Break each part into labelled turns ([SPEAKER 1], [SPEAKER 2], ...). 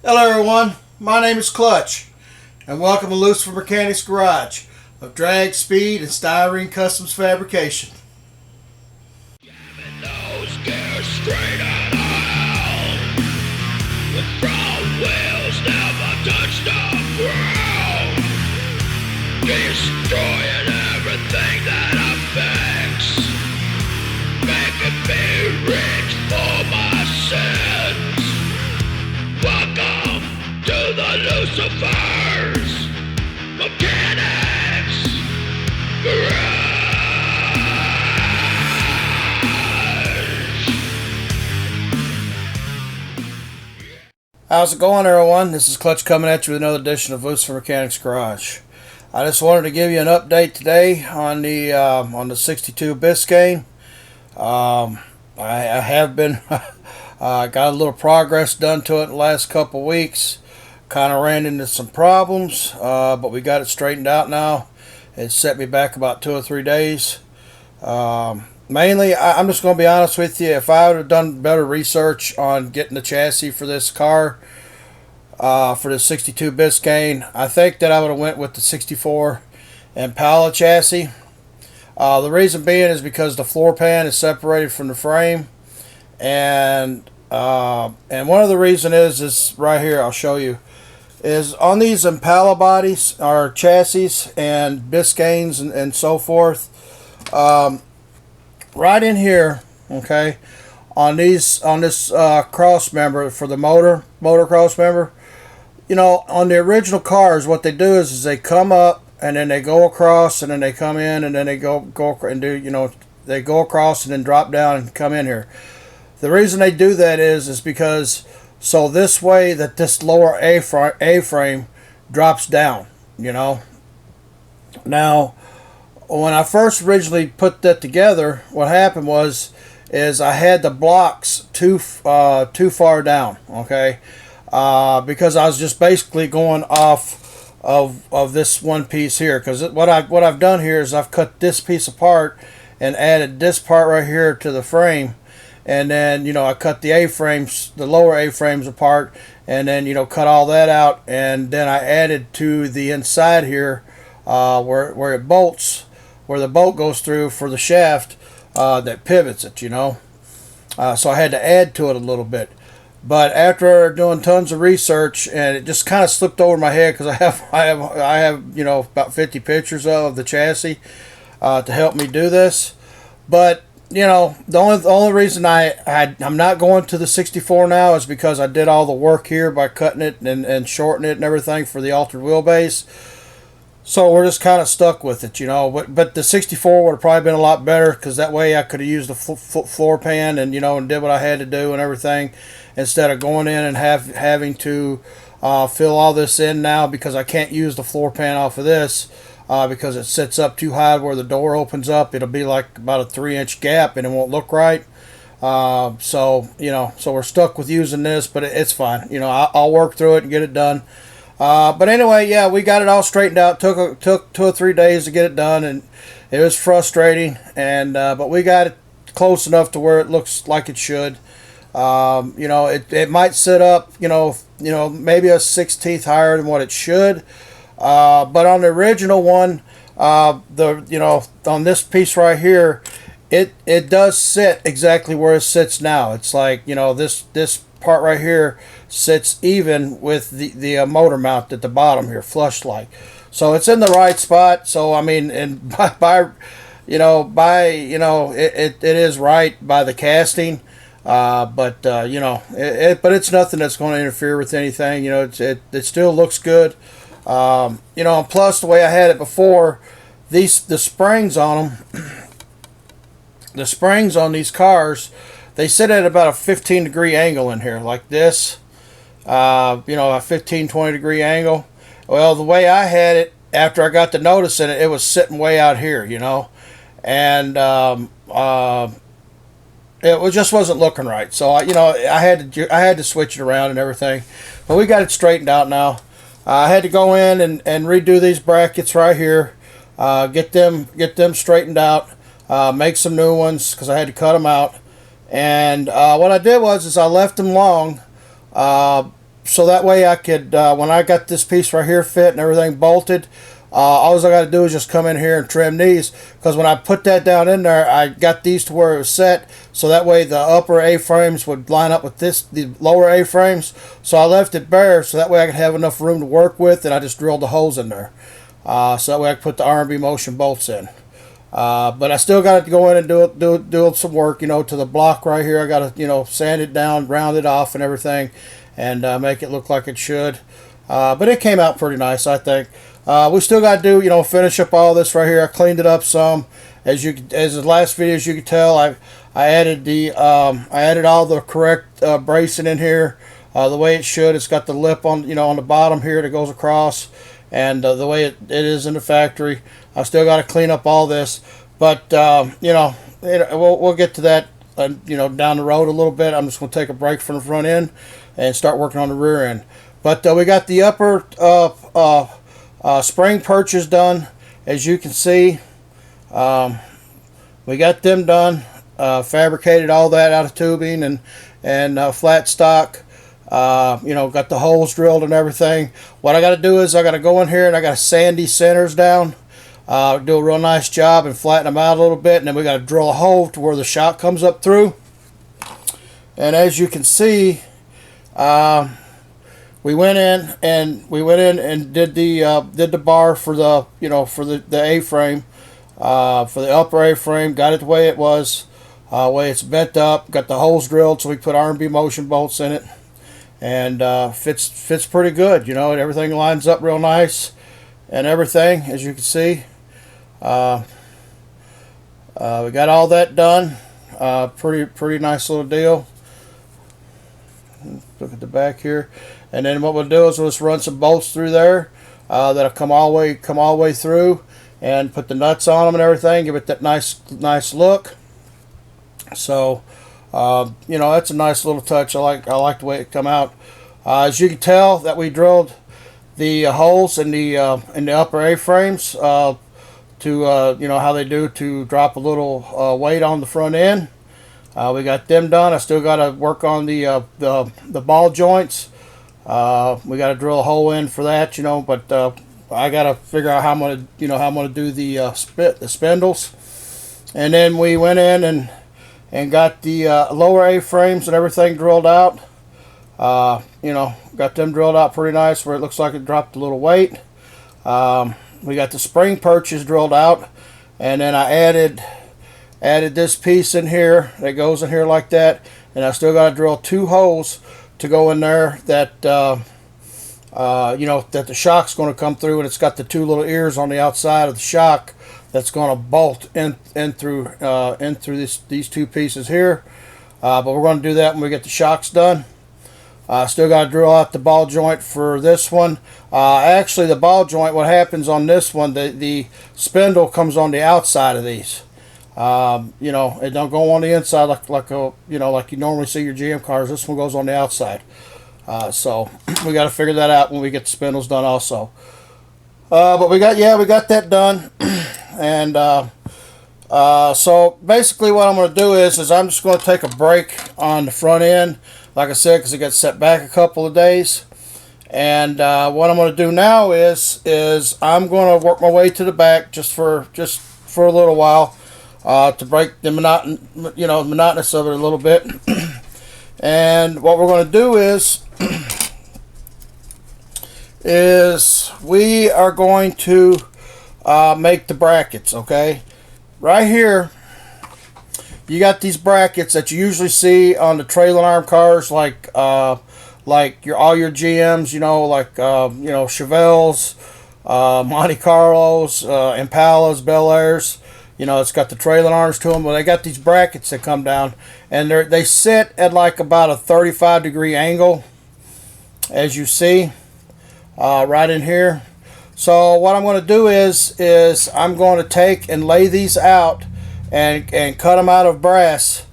[SPEAKER 1] Hello everyone, my name is Clutch, and welcome to Lucifer Mechanics Garage of drag, speed, and styrene customs fabrication.
[SPEAKER 2] Those gears straight at all. The front wheels never touch the ground, destroying everything that affects, making me rich for my sins. Welcome to the Lucifer's Mechanics Garage.
[SPEAKER 1] How's it going everyone? This is Clutch coming at you with another edition of Lucifer Mechanics Garage. I just wanted to give you an update today on the 62 Biscayne. I have been got a little progress done to it in the last couple weeks. Kind of ran into some problems, but we got it straightened out now. It set me back about 2 or 3 days. Mainly, I'm just going to be honest with you. If I would have done better research on getting the chassis for this car, for the 62 Biscayne, I think that I would have went with the 64 Impala chassis. The reason being is because the floor pan is separated from the frame, and one of the reason is right here. I'll show you. Is on these Impala bodies or chassis and Biscaynes and so forth. Right in here, okay, on this cross member for the motor cross member, you know, on the original cars, what they do is they come up and then they go across and then they come in and then they go and do, you know, they go across and then drop down and come in here. The reason they do that is because so this way that this lower A-frame drops down, you know. Now, when I first originally put that together, what happened is I had the blocks too far down, okay, because I was just basically going off of this one piece here. Because what I've done here is I've cut this piece apart and added this part right here to the frame, and then, you know, I cut the A-frames, the lower A-frames apart, and then, you know, cut all that out, and then I added to the inside here where it bolts, where the bolt goes through for the shaft that pivots it, you know. So I had to add to it a little bit. But after doing tons of research, and it just kind of slipped over my head because I have you know, about 50 pictures of the chassis to help me do this. But you know, the only reason I'm not going to the 64 now is because I did all the work here by cutting it and shortening it and everything for the altered wheelbase. So we're just kind of stuck with it, you know. But the 64 would have probably been a lot better, because that way I could have used the floor pan and, you know, and did what I had to do and everything, instead of going in and having to fill all this in now, because I can't use the floor pan off of this because it sits up too high where the door opens up. It'll be like about a 3-inch gap and it won't look right. So, you know, so we're stuck with using this, but it's fine. You know, I'll work through it and get it done. But anyway, yeah, we got it all straightened out. Took 2 or 3 days to get it done, and it was frustrating. And but we got it close enough to where it looks like it should. You know, it might sit up, you know, maybe a 1/16 higher than what it should. But on the original one, you know, on this piece right here, it does sit exactly where it sits now. It's like, you know, this part right here sits even with the motor mount at the bottom here, flush like. So it's in the right spot. So I mean, and by you know, it is right by the casting. But you know, but it's nothing that's going to interfere with anything. You know, it still looks good. You know, and plus the way I had it before, the springs on them, the springs on these cars, they sit at about a 15-degree angle in here, like this. You know, a 15-20 degree angle. Well, the way I had it, after I got the notice in it, it was sitting way out here, you know, and it just wasn't looking right. So you know, I had to switch it around and everything. But we got it straightened out now. I had to go in and redo these brackets right here, get them straightened out, make some new ones because I had to cut them out. And what I did was I left them long, so that way I could, when I got this piece right here fit and everything bolted, all I got to do is just come in here and trim these, because when I put that down in there, I got these to where it was set, so that way the upper A-frames would line up with the lower A-frames. So I left it bare, so that way I could have enough room to work with, and I just drilled the holes in there. So that way I could put the R&B motion bolts in. But I still got to go in and do some work, to the block right here. I got to, sand it down, round it off and everything, and make it look like it should. But it came out pretty nice, I think. We still got to do, finish up all this right here. I cleaned it up some. As the last video, as you can tell, I added I added all the correct bracing in here, the way it should. It's got the lip on, on the bottom here that goes across, and the way it is in the factory. I still got to clean up all this, but we'll get to that, down the road a little bit. I'm just going to take a break from the front end and start working on the rear end. But we got the upper spring perches done, as you can see. We got them done, fabricated all that out of tubing and flat stock. Got the holes drilled and everything. What I got to do is I got to go in here and I got to sand these centers down, do a real nice job and flatten them out a little bit, and then we got to drill a hole to where the shock comes up through. And as you can see, we went in and did the bar for the the A-frame, for the upper A-frame. Got it the way it was, way it's bent up. Got the holes drilled so we put R&B motion bolts in it, and fits pretty good. Everything lines up real nice and everything, as you can see. We got all that done. Pretty nice little deal. Look at the back here, and then what we'll do is we'll just run some bolts through there that'll come all the way through, and put the nuts on them and everything. Give it that nice look. So that's a nice little touch. I like the way it come out. As you can tell, that we drilled the holes in the upper A-frames to how they do to drop a little weight on the front end. We got them done. I still got to work on the ball joints. We got to drill a hole in for that, but I got to figure out how I'm gonna do the spindles. And then we went in and got the lower A-frames and everything drilled out. Got them drilled out pretty nice where it looks like it dropped a little weight. We got the spring perches drilled out, and then I added this piece in here that goes in here like that, and I still got to drill 2 holes to go in there that that the shock's going to come through, and it's got the 2 little ears on the outside of the shock that's going to bolt in through these 2 pieces here. But we're going to do that when we get the shocks done. Still got to drill out the ball joint for this one. Actually, the ball joint, what happens on this one, the spindle comes on the outside of these. It don't go on the inside like you normally see your GM cars. This one goes on the outside. So we got to figure that out when we get the spindles done also. But we got that done. And so basically what I'm going to do is I'm just going to take a break on the front end, like I said, because it got set back a couple of days. And what I'm going to do now is I'm going to work my way to the back just for a little while, to break the monotonous of it a little bit. And what we're going to do is we are going to make the brackets. Okay, right here you got these brackets that you usually see on the trailer arm cars, like all your GMs, Chevelles, Monte Carlos, Impalas, Bel Airs. It's got the trailer arms to them, but they got these brackets that come down, and they sit at like about a 35-degree angle, as you see, right in here. So what I'm going to do is I'm going to take and lay these out and cut them out of brass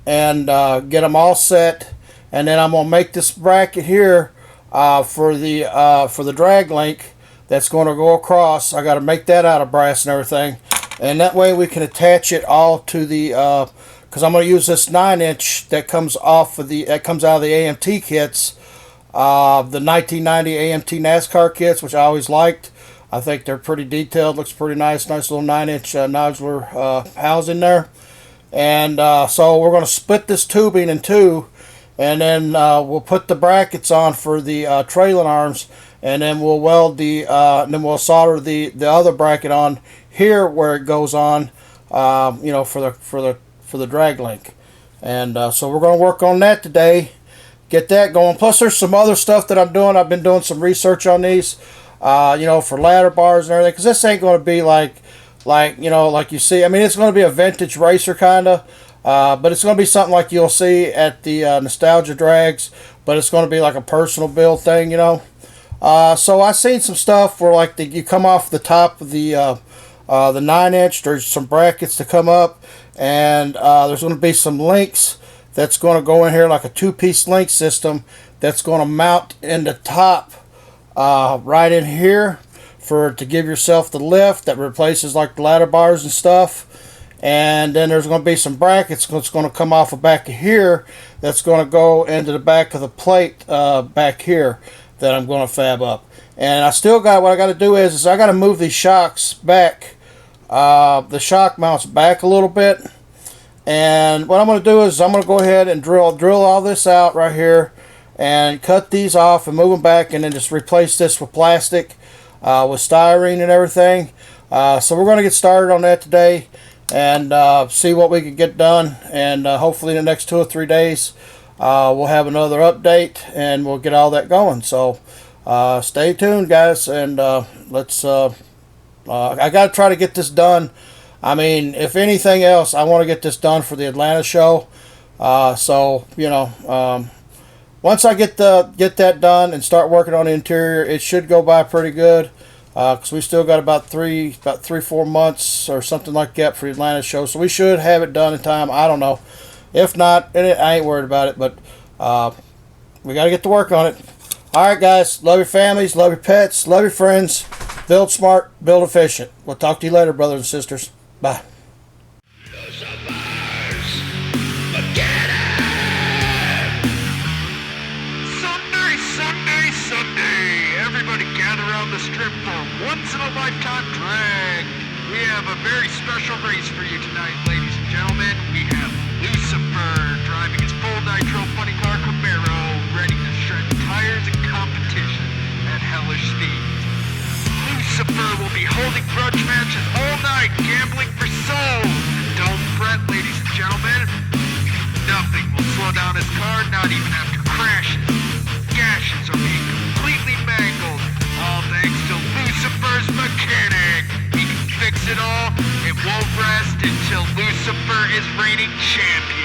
[SPEAKER 1] and get them all set, and then I'm going to make this bracket here for the drag link that's going to go across. I got to make that out of brass and everything. And that way we can attach it all to the, because I'm going to use this 9-inch that comes out of the AMT kits the 1990 AMT NASCAR kits, which I always liked. I think they're pretty detailed. Looks pretty nice. Nice little 9-inch nodular housing there. And so we're going to split this tubing in two, and then we'll put the brackets on for the trailing arms, and then we'll weld then we'll solder the other bracket on here where it goes on, you know, for the drag link. And so we're going to work on that today, get that going. Plus there's some other stuff that I'm doing. I've been doing some research on these, you know, for ladder bars and everything, because this ain't going to be like you know, like you see. I mean, it's going to be a vintage racer kind of, but it's going to be something like you'll see at the nostalgia drags, but it's going to be like a personal build thing, you know. So I've seen some stuff where like you come off the top of the 9-inch, there's some brackets to come up, and there's going to be some links that's going to go in here, like a 2-piece link system that's going to mount in the top right in here to give yourself the lift that replaces like the ladder bars and stuff. And then there's going to be some brackets that's going to come off the back of here that's going to go into the back of the plate back here that I'm going to fab up. And I still got, what I got to do is I got to move these shocks back, the shock mounts back a little bit. And what I'm going to do is I'm going to go ahead and drill all this out right here and cut these off and move them back, and then just replace this with plastic, with styrene and everything. So we're going to get started on that today and see what we can get done. And hopefully in the next 2 or 3 days we'll have another update and we'll get all that going. So stay tuned, guys, and let's I got to try to get this done. I mean, if anything else, I want to get this done for the Atlanta show. So, you know, once I get that done and start working on the interior, it should go by pretty good. Because we still got about 3-4 months or something like that for the Atlanta show. So we should have it done in time. I don't know. If not, I ain't worried about it. But we got to get to work on it. All right, guys. Love your families. Love your pets. Love your friends. Build smart. Build efficient. We'll talk to you later, brothers and sisters. Bye.
[SPEAKER 3] Sunday, everybody gather around the strip for once-in-a-lifetime drag. We have a very special race for you tonight, ladies and gentlemen. We have Lucifer driving his full nitro funny car Camaro, ready to shred tires in competition at hellish speeds. Lucifer will be holding grudge matches all night, gambling for souls. Don't fret, ladies and gentlemen. Nothing will slow down his car, not even after crashes. Gashes are being completely mangled, all thanks to Lucifer's mechanic. He can fix it all. It won't rest until Lucifer is reigning champion.